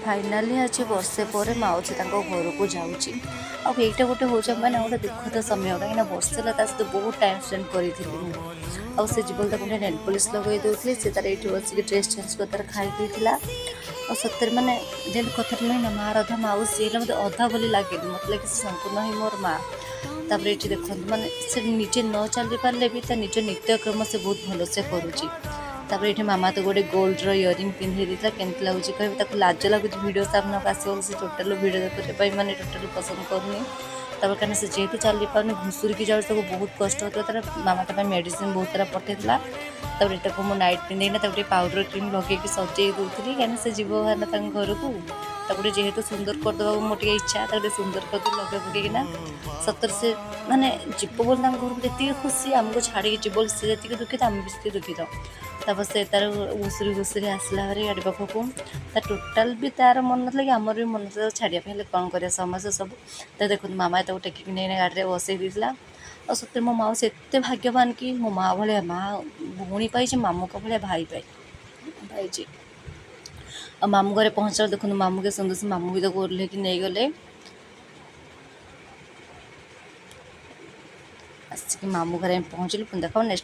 finally आज वर्षे पर माउसी घर को जाऊँगी आईटा गोटे हूँ मैंने गोटे दुखद समय कहीं वर्षे सहित बहुत टाइम स्पेंड करी से जीवन गोटे नेल पॉलिश लगे दूसरी से तार ये बस ड्रेस चेंज कर तार खाई पीला और सतरे मैंने जेन कथा नुह ना माँ अधा माउसी मतलब अधा बोली लगे मत लगे संपूर्ण ही मोर माँ तापर ये देखते माने से निजे न चली पारे भी निज नित्यक्रम से बहुत भल से करुच्ची तापर ये मामा तो गोटे गोल्ड इयरिंग पिंधे देता केमती लगुच कह लाज लगुच भिड सामना को आसो से टोटाल भिड देखा मैंने टोटाल पसंद करूनी तापर कहीं से जेहतु चली पारे घुसुरी जाऊँ सब बहुत कष्ट होता तार मामा मेडिसिन बहुत सारा पठेला तब ये मो नाइट पिंधेना तब पाउडर क्रीम लगे सजे दूसरी कहीं से जीव बाहर घर को तापर जेहेतु सुंदर करदे मोटे इच्छा ताकि सुंदर कर लगे पकईना सतर से माने जीव बोल घर को जी खुशी आमको छाड़ी जीव से जी दुखित आम भी दुखित तापर से तार घुसुरी घुसुरी आसला भारी गाड़ी पाखक टोटाल भी तार मन ना कि आमर भी मन छाड़िया कौन कर समस्या सब तो देखो मामा तो टेकिक नहीं गाड़ी में बसई देला और सत्य मो माउसी एत भाग्यवान कि मो माँ भाया माँ भौणी पाई मामू का भाया भाई पाई और मामू घरे पहुँचा देखो मामू के सुंदर से मामू भी तो ओह्ल नहीं गले आसिक मामू घरे पहुँचलु पुणी देखा नेक्स्ट